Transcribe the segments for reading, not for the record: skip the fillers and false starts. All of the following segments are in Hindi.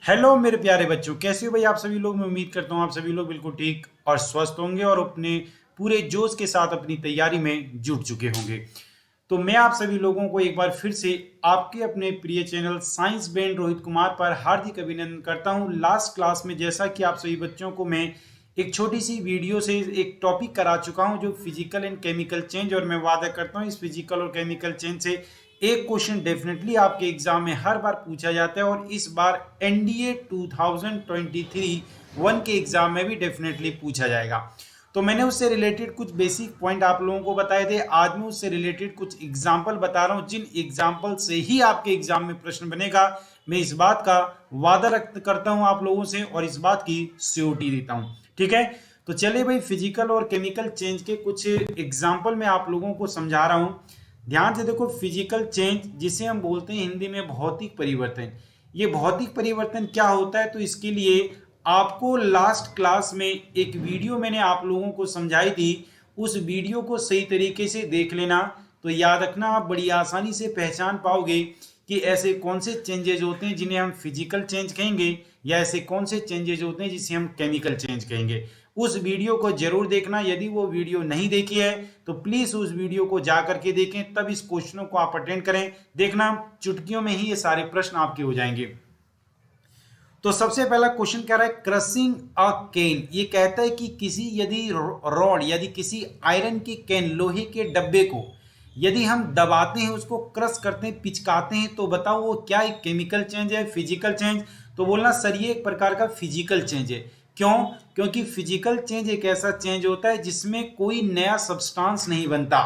हेलो मेरे प्यारे बच्चों, कैसे हो भाई आप सभी लोग। मैं उम्मीद करता हूँ आप सभी लोग बिल्कुल ठीक और स्वस्थ होंगे और अपने पूरे जोश के साथ अपनी तैयारी में जुट चुके होंगे। तो मैं आप सभी लोगों को एक बार फिर से आपके अपने प्रिय channel science band Rohit Kumar पर हार्दिक अभिनंदन करता हूँ। लास्ट क्लास में जैसा कि आप सभी बच्चों को मैं एक छोटी सी वीडियो से एक टॉपिक करा चुका हूँ जो फिजिकल एंड केमिकल चेंज, और मैं वादा करता हूँ इस फिजिकल और केमिकल चेंज से एक क्वेश्चन डेफिनेटली आपके एग्जाम में हर बार पूछा जाता है, और इस बार एनडीए 2023 वन के एग्जाम में भी डेफिनेटली पूछा जाएगा। तो मैंने उससे रिलेटेड कुछ बेसिक पॉइंट आप लोगों को बताए थे। आज मैं उससे रिलेटेड कुछ एग्जाम्पल बता रहा हूं जिन एग्जाम्पल से ही आपके एग्जाम में प्रश्न बनेगा। मैं इस बात का वादा रक्त करता हूं आप लोगों से और इस बात की श्योरिटी देता हूं। ठीक है, तो चलिए भाई, फिजिकल और केमिकल चेंज के कुछ एग्जाम्पल मैं आप लोगों को समझा रहा हूं। ध्यान से देखो, फिजिकल चेंज जिसे हम बोलते हैं हिंदी में भौतिक परिवर्तन। ये भौतिक परिवर्तन क्या होता है, तो इसके लिए आपको लास्ट क्लास में एक वीडियो मैंने आप लोगों को समझाई थी। उस वीडियो को सही तरीके से देख लेना, तो याद रखना आप बड़ी आसानी से पहचान पाओगे कि ऐसे कौन से चेंजेज होते हैं जिन्हें हम फिजिकल चेंज कहेंगे, या ऐसे कौन से चेंजेज होते हैं जिसे हम केमिकल चेंज कहेंगे। उस वीडियो को जरूर देखना। यदि वो वीडियो नहीं देखी है तो प्लीज उस वीडियो को जा करके देखें, तब इस क्वेश्चनों को आप अटेंड करें। देखना चुटकियों में ही ये सारे प्रश्न आपके हो जाएंगे। तो सबसे पहला क्वेश्चन कह रहा है क्रशिंग अ केन। ये कहता है कि किसी यदि रॉड, यदि किसी आयरन की कैन, लोहे के डब्बे को यदि हम दबाते हैं, उसको क्रश करते हैं, पिचकाते हैं, तो बताओ वो क्या एक केमिकल चेंज है, फिजिकल चेंज। तो बोलना सर ये एक प्रकार का फिजिकल चेंज है। क्यों? क्योंकि फिजिकल चेंज एक ऐसा चेंज होता है जिसमें कोई नया सब्सटेंस नहीं बनता।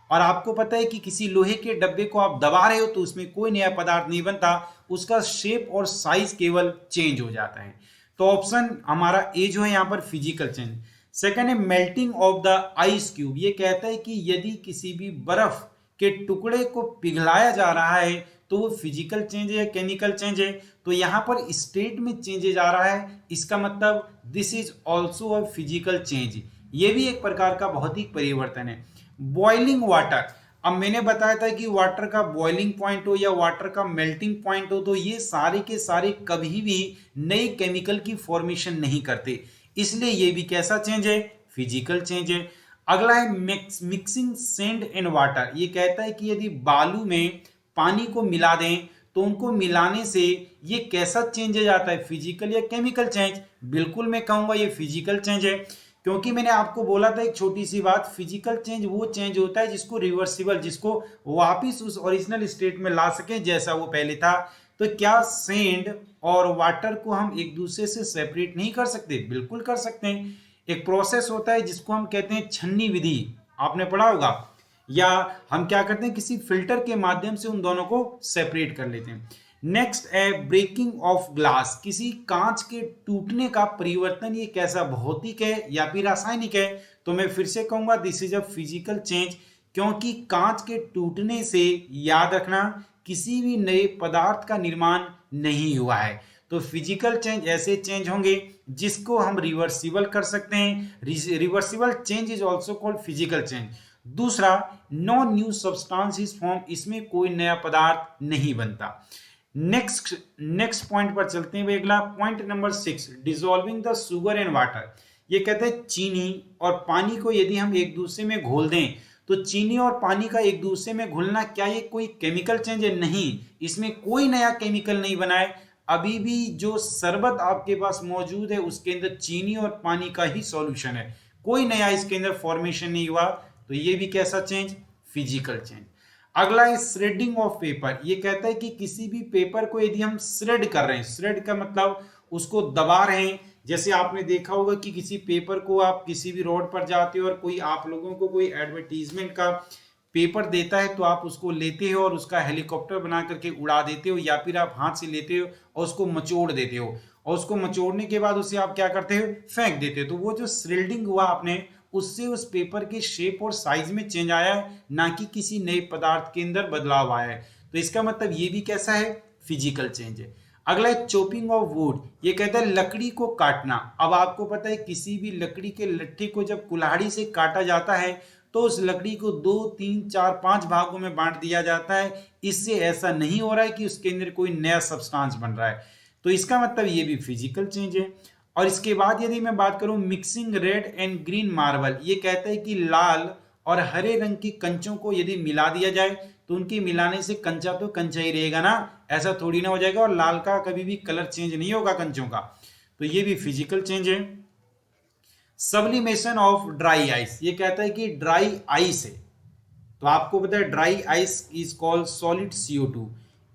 और आपको पता है कि किसी लोहे के डब्बे को आप दबा रहे हो तो उसमें कोई नया पदार्थ नहीं बनता, उसका शेप और साइज केवल चेंज हो जाता है। तो ऑप्शन हमारा ए जो है यहाँ पर फिजिकल चेंज। सेकंड है melting of the ice cube. ये कहता है कि यदि किसी भी बर्फ के टुकड़े को पिघलाया जा रहा है तो वो फिजिकल चेंज है, केमिकल चेंज है। तो यहाँ पर स्टेट में चेंजेज आ रहा है, इसका मतलब this is also a physical change. ये भी एक प्रकार का भौतिक परिवर्तन है। Boiling water. अब मैंने बताया था कि वाटर का बॉइलिंग पॉइंट हो या वाटर का मेल्टिंग पॉइंट हो, तो ये सारे के सारे कभी भी नए केमिकल की फॉर्मेशन नहीं करते, इसलिए ये भी कैसा चेंज है, फिजिकल चेंज है। अगला है मिक्सिंग सैंड एंड वाटर। ये कहता है कि यदि बालू में पानी को मिला दें तो उनको मिलाने से ये कैसा चेंज आता है, फिजिकल या केमिकल चेंज। बिल्कुल मैं कहूंगा ये फिजिकल चेंज है, क्योंकि मैंने आपको बोला था एक छोटी सी बात, फिजिकल चेंज वो चेंज होता है जिसको रिवर्सिबल, जिसको वापिस उस ओरिजिनल स्टेट में ला सके जैसा वो पहले था। तो क्या सैंड और वाटर को हम एक दूसरे से सेपरेट नहीं कर सकते? बिल्कुल कर सकते हैं। एक प्रोसेस होता है जिसको हम कहते हैं छन्नी विधि, आपने पढ़ा होगा। या हम क्या करते हैं, किसी फिल्टर के माध्यम से उन दोनों को सेपरेट कर लेते हैं। नेक्स्ट है ब्रेकिंग ऑफ ग्लास। किसी कांच के टूटने का परिवर्तन ये कैसा भौतिक है या फिर रासायनिक है? तो मैं फिर से कहूंगा this is a physical change, क्योंकि कांच के टूटने से याद रखना किसी भी नए पदार्थ का निर्माण नहीं हुआ है। तो फिजिकल चेंज ऐसे चेंज होंगे जिसको हम रिवर्सिबल कर सकते हैं। Reversible change is also called physical change. दूसरा, no new substance is form. इसमें कोई नया पदार्थ नहीं बनता। नेक्स्ट पॉइंट पर चलते हैं। अगला point number 6, dissolving the sugar and water. ये कहते हैं चीनी और पानी को यदि हम एक दूसरे में घोल दें तो चीनी और पानी का एक दूसरे में घुलना, क्या ये कोई केमिकल चेंज है? नहीं, इसमें कोई नया केमिकल नहीं बना है। अभी भी जो शरबत आपके पास मौजूद है उसके अंदर चीनी और पानी का ही सॉल्यूशन है, कोई नया इसके अंदर फॉर्मेशन नहीं हुआ। तो ये भी कैसा चेंज, फिजिकल चेंज। अगला है श्रेडिंग ऑफ पेपर। ये कहता है कि किसी भी पेपर को यदि हम श्रेड कर रहे हैं, श्रेड का मतलब उसको दबा रहे हैं। जैसे आपने देखा होगा कि किसी पेपर को आप किसी भी रोड पर जाते हो और कोई आप लोगों को कोई एडवर्टीजमेंट का पेपर देता है तो आप उसको लेते हो और उसका हेलीकॉप्टर बना करके उड़ा देते हो, या फिर आप हाथ से लेते हो और उसको मचोड़ देते हो, और उसको मचोड़ने के बाद उसे आप क्या करते हो, फेंक देते हो। तो वो जो श्रेडिंग हुआ आपने, उससे उस पेपर के शेप और साइज में चेंज आया है, ना कि किसी नए पदार्थ के अंदर बदलाव आया है। तो इसका मतलब ये भी कैसा है, फिजिकल चेंज है। अगला है चॉपिंग ऑफ वुड। ये कहता है लकड़ी को काटना। अब आपको पता है किसी भी लकड़ी के लट्ठे को जब कुल्हाड़ी से काटा जाता है तो उस लकड़ी को 2, 3, 4, 5 भागों में बांट दिया जाता है। इससे ऐसा नहीं हो रहा है कि उसके अंदर कोई नया सब्सटेंस बन रहा है। तो इसका मतलब ये भी फिजिकल चेंज है। और इसके बाद यदि मैं बात करूं mixing red and green marble, ये कहता है कि लाल और हरे रंग की कंचों को यदि मिला दिया जाए तो उनके मिलाने से कंचा तो कंचा ही रहेगा ना, ऐसा थोड़ी ना हो जाएगा, और लाल का कभी भी कलर चेंज नहीं होगा कंचों का, तो ये भी फिजिकल चेंज है। सब्लिमेशन ऑफ ड्राई आइस, ये कहता है कि ड्राई आइस है, तो आपको पता है dry ice is called solid CO2,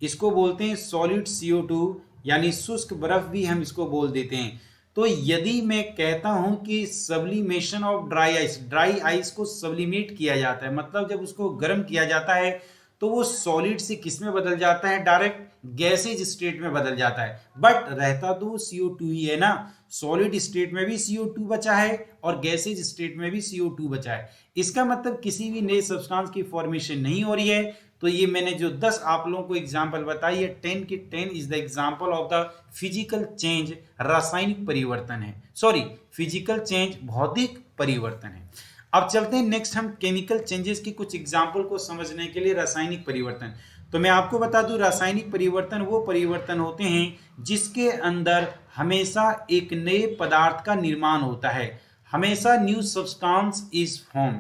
इसको बोलते हैं सॉलिड CO2, यानी शुष्क बर्फ भी हम इसको बोल देते हैं। तो यदि मैं कहता हूं कि सब्लिमेशन ऑफ ड्राई आइस को सब्लिमेट किया जाता है, मतलब जब उसको गर्म किया जाता है तो वो सॉलिड से किस में बदल जाता है, डायरेक्ट गैसेज स्टेट में बदल जाता है, बट रहता तो CO2 ही है ना, सॉलिड स्टेट में भी CO2 बचा है और गैसेज स्टेट में भी CO2 बचा है। इसका मतलब किसी भी नए सब्सटेंस की फॉर्मेशन नहीं हो रही है। तो ये मैंने जो 10 आप लोगों को एग्जाम्पल बताई है, 10 की 10 is the example of the physical change, रासायनिक परिवर्तन है, सॉरी फिजिकल चेंज भौतिक परिवर्तन है। अब चलते हैं नेक्स्ट, हम केमिकल चेंजेस की कुछ एग्जाम्पल को समझने के लिए रासायनिक परिवर्तन। तो मैं आपको बता दूं रासायनिक परिवर्तन वो परिवर्तन होते हैं जिसके अंदर हमेशा एक नए पदार्थ का निर्माण होता है, हमेशा न्यू सब्सटेंस इज फॉर्म।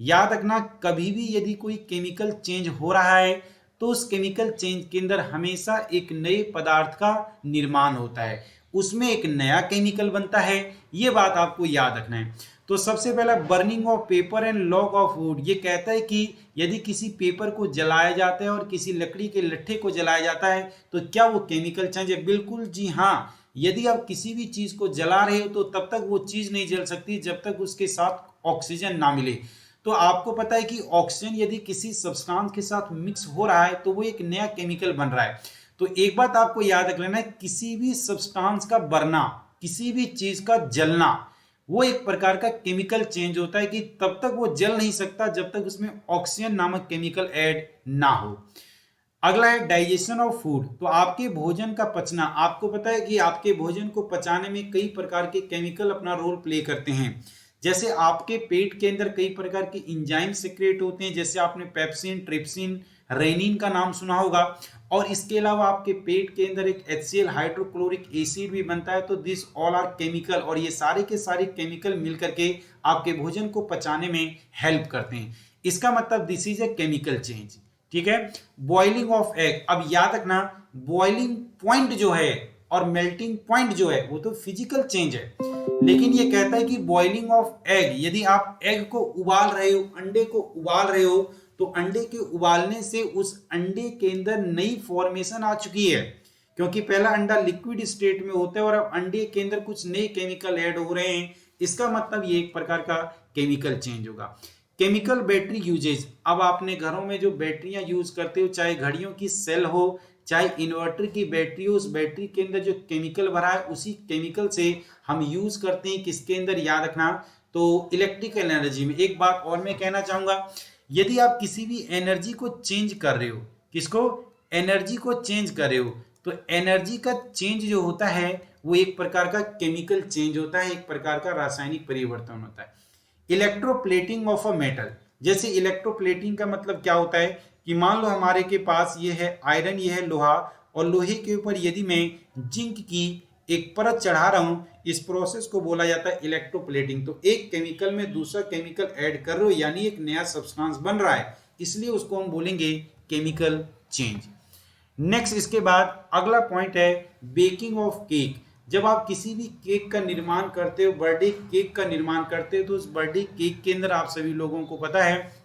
याद रखना कभी भी यदि कोई केमिकल चेंज हो रहा है तो उस केमिकल चेंज के अंदर हमेशा एक नए पदार्थ का निर्माण होता है, उसमें एक नया केमिकल बनता है, ये बात आपको याद रखना है। तो सबसे पहला burning of paper and log of would, ये कहता है कि यदि किसी पेपर को जलाया जाता है और किसी लकड़ी के लट्ठे को जलाया जाता है तो क्या वो केमिकल चेंज है? बिल्कुल जी हाँ। यदि आप किसी भी चीज को जला रहे हो तो तब तक वो चीज नहीं जल सकती जब तक उसके साथ ऑक्सीजन ना मिले। तो आपको पता है कि ऑक्सीजन यदि किसी सब्सटेंस के साथ मिक्स हो रहा है तो वो एक नया केमिकल बन रहा है। तो एक बात आपको याद रख लेना है, किसी भी सब्सटेंस का बनना, किसी भी चीज का जलना, वो एक प्रकार का केमिकल चेंज होता है कि तब तक वो जल नहीं सकता जब तक उसमें ऑक्सीजन नामक केमिकल ऐड ना हो। अगला है डाइजेशन ऑफ फूड, तो आपके भोजन का पचना, आपको पता है कि आपके भोजन को पचाने में कई प्रकार के केमिकल अपना रोल प्ले करते हैं। जैसे आपके पेट के अंदर कई प्रकार के इंजाइम सिक्रेट होते हैं, जैसे आपने पेप्सिन, ट्रिप्सिन, रेनिन का नाम सुना होगा, और इसके अलावा आपके पेट के अंदर एक HCl हाइड्रोक्लोरिक एसिड भी बनता है। तो दिस ऑल आर केमिकल, और ये सारे के सारे केमिकल मिलकर के आपके भोजन को पचाने में हेल्प करते हैं। इसका मतलब this is a chemical change, ठीक है। बॉइलिंग ऑफ एग, अब याद रखना बॉइलिंग पॉइंट जो है और मेल्टिंग पॉइंट जो है वो तो फिजिकल चेंज है, लेकिन ये कहता है कि बॉइलिंग ऑफ एग, यदि आप एग को उबाल रहे हो, अंडे को उबाल रहे हो, तो अंडे के उबालने से उस अंडे के अंदर नई फॉर्मेशन आ चुकी है, क्योंकि पहला अंडा लिक्विड स्टेट में होता है और अब अंडे के अंदर कुछ नए केमिकल ऐड हो रहे हैं। इसका मतलब ये एक प्रकार का केमिकल चेंज होगा। केमिकल बैटरी यूजेज, अब आपने घरों में जो बैटरियां यूज करते हो, चाहे घड़ियों की सेल हो चाहे इन्वर्टर की बैटरी हो, उस बैटरी के अंदर जो केमिकल भरा है उसी केमिकल से हम यूज करते हैं किसके अंदर, याद रखना तो इलेक्ट्रिकल एनर्जी में। एक बात और मैं कहना चाहूंगा, यदि आप किसी भी एनर्जी को चेंज कर रहे हो, किसको, एनर्जी को चेंज कर रहे हो, तो एनर्जी का चेंज जो होता है वो एक प्रकार का केमिकल चेंज होता है, एक प्रकार का रासायनिक परिवर्तन होता है। इलेक्ट्रोप्लेटिंग ऑफ अ मेटल, जैसे इलेक्ट्रोप्लेटिंग का मतलब क्या होता है कि मान लो हमारे के पास ये है आयरन, ये है लोहा, और लोहे के ऊपर यदि मैं जिंक की एक परत चढ़ा रहा हूं, इस प्रोसेस को बोला जाता है इलेक्ट्रोप्लेटिंग। तो एक केमिकल में दूसरा केमिकल ऐड कर रहे हो, यानी एक नया सब्सटेंस बन रहा है, इसलिए उसको हम बोलेंगे केमिकल चेंज। नेक्स्ट इसके बाद अगला पॉइंट है बेकिंग ऑफ केक। जब आप किसी भी केक का निर्माण करते हो, बर्थडे केक का निर्माण करते हो, तो उस बर्थडे केक के अंदर आप सभी लोगों को पता है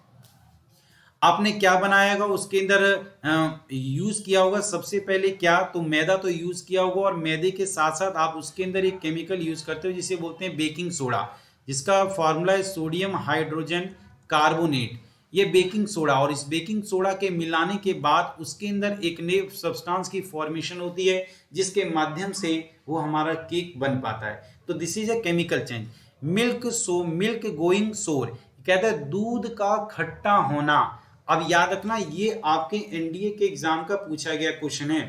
आपने क्या बनाया होगा, उसके अंदर यूज किया होगा सबसे पहले क्या, तो मैदा तो यूज किया होगा, और मैदे के साथ साथ आप उसके अंदर एक केमिकल यूज करते हो जिसे बोलते हैं बेकिंग सोडा, जिसका फॉर्मूला है सोडियम हाइड्रोजन कार्बोनेट, ये बेकिंग सोडा। और इस बेकिंग सोडा के मिलाने के बाद उसके अंदर एक नए सब्सटेंस की फॉर्मेशन होती है जिसके माध्यम से वो हमारा केक बन पाता है। तो this is a chemical change. Milk going सोर, कहता है दूध का खट्टा होना। अब याद रखना ये आपके एनडीए के एग्जाम का पूछा गया क्वेश्चन है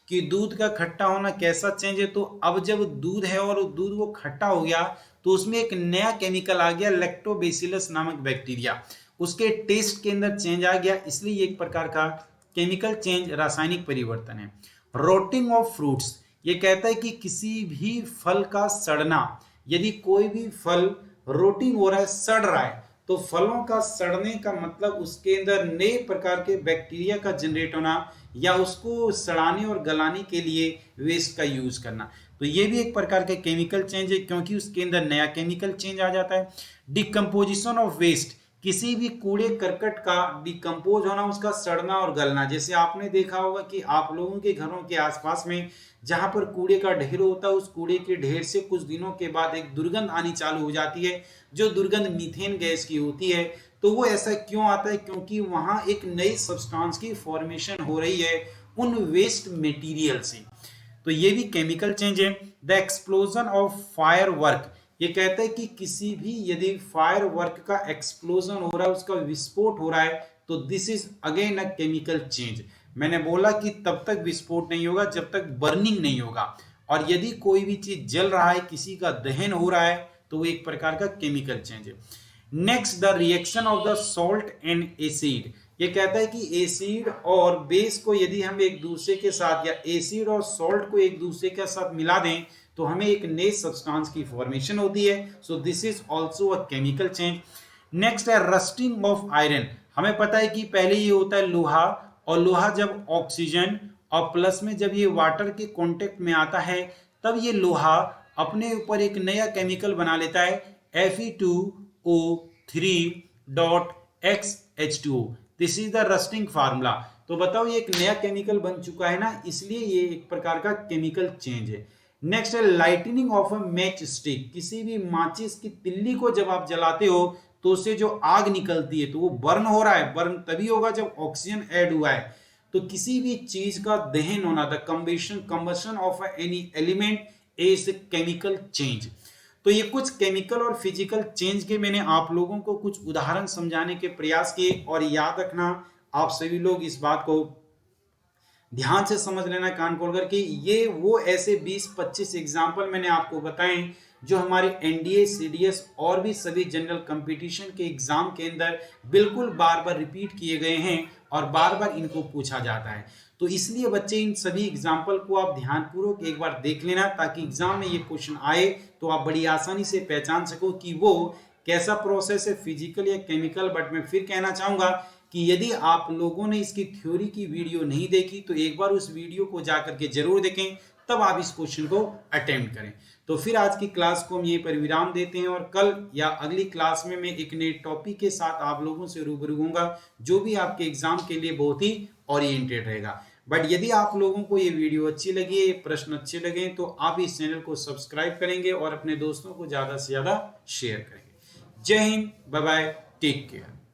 कि दूध का खट्टा होना कैसा चेंज है। तो अब जब दूध है और दूध वो खट्टा हो गया तो उसमें एक नया केमिकल आ गया, लैक्टोबैसिलस नामक बैक्टीरिया, उसके टेस्ट के अंदर चेंज आ गया, इसलिए एक प्रकार का केमिकल चेंज रासायनिक परिवर्तन है। रोटिंग ऑफ फ्रूट्स, ये कहता है कि किसी भी फल का सड़ना, यदि कोई भी फल रोटिंग हो रहा है, सड़ रहा है, तो फलों का सड़ने का मतलब उसके अंदर नए प्रकार के बैक्टीरिया का जनरेट होना या उसको सड़ाने और गलाने के लिए वेस्ट का यूज करना। तो ये भी एक प्रकार का केमिकल चेंज है, क्योंकि उसके अंदर नया केमिकल चेंज आ जाता है। डिकम्पोजिशन ऑफ वेस्ट, किसी भी कूड़े करकट का डिकम्पोज होना, उसका सड़ना और गलना। जैसे आपने देखा होगा कि आप लोगों के घरों के आसपास में जहां पर कूड़े का ढेर होता है, उस कूड़े के ढेर से कुछ दिनों के बाद एक दुर्गंध आनी चालू हो जाती है, जो दुर्गंध मीथेन गैस की होती है। तो वो ऐसा क्यों आता है? क्योंकि वहां एक नई सब्सटेंस की फॉर्मेशन हो रही है उन वेस्ट मटेरियल से। तो ये भी केमिकल चेंज है। The explosion of fire work, ये कहता है कि किसी भी यदि फायर वर्क का एक्सप्लोजन हो रहा है, उसका विस्फोट हो रहा है, तो this is again a chemical change. मैंने बोला कि तब तक विस्फोट नहीं होगा जब तक बर्निंग नहीं होगा, और यदि कोई भी चीज जल रहा है, किसी का दहन हो रहा है, तो वो एक प्रकार का केमिकल चेंज है। Next, the reaction of the salt and acid, ये कहता है कि एसिड और बेस को यदि हम एक दूसरे के साथ, या एसिड और सॉल्ट को एक दूसरे के साथ मिला दें, तो हमें एक नए सब्सटेंस की फॉर्मेशन होती है। So this is also a chemical change. Next है रस्टिंग ऑफ आयरन। हमें पता है कि पहले ये होता है लोहा, और लोहा जब ऑक्सीजन और प्लस में जब ये वाटर के कांटेक्ट में आता है, तब ये लोहा अपने ऊपर एक नया केमिकल बना लेता है, Fe2O3.XH2O। This is the rusting formula. तो बताओ, ये एक नया केमिकल बन चुका है ना, इसलिए ये एक प्रकार का केमिकल चेंज है। नेक्स्ट है lightning of a match stick. किसी भी माचिस की तिल्ली को जब आप जलाते हो, तो उससे जो आग निकलती है, तो वो बर्न हो रहा है। बर्न तभी होगा जब ऑक्सीजन ऐड हुआ है। तो किसी भी चीज का दहन होना, the combustion of any element is chemical change. तो ये कुछ केमिकल और फिजिकल चेंज के मैंने आप लोगों को कुछ उदाहरण समझाने के प्रयास किए। और याद रखना, आप सभी लोग इस बात को ध्यान से समझ लेना, कान खोल कर, कि ये वो ऐसे 20-25 एग्जाम्पल मैंने आपको बताए जो हमारे एनडीए, सीडीएस और भी सभी जनरल कंपटीशन के एग्जाम के अंदर बिल्कुल बार बार रिपीट किए गए हैं और बार बार इनको पूछा जाता है। तो इसलिए बच्चे, इन सभी एग्जाम्पल को आप ध्यानपूर्वक एक बार देख लेना, ताकि एग्जाम में ये क्वेश्चन आए तो आप बड़ी आसानी से पहचान सको कि वो कैसा प्रोसेस है, फिजिकल या केमिकल। बट मैं फिर कहना चाहूंगा कि यदि आप लोगों ने इसकी थ्योरी की वीडियो नहीं देखी, तो एक बार उस वीडियो को जाकर के जरूर देखें, तब आप इस क्वेश्चन को अटेम्प्ट करें। तो फिर आज की क्लास को हम यहीं पर विराम देते हैं, और कल या अगली क्लास में मैं एक नए टॉपिक के साथ आप लोगों से रूबरू होऊंगा, जो भी आपके एग्जाम के लिए बहुत ही ओरिएंटेड रहेगा। बट यदि आप लोगों को ये वीडियो अच्छी लगी है, ये प्रश्न अच्छे लगे, तो आप इस चैनल को सब्सक्राइब करेंगे और अपने दोस्तों को ज्यादा से ज्यादा शेयर करेंगे। Jai Hind, bye bye, take care.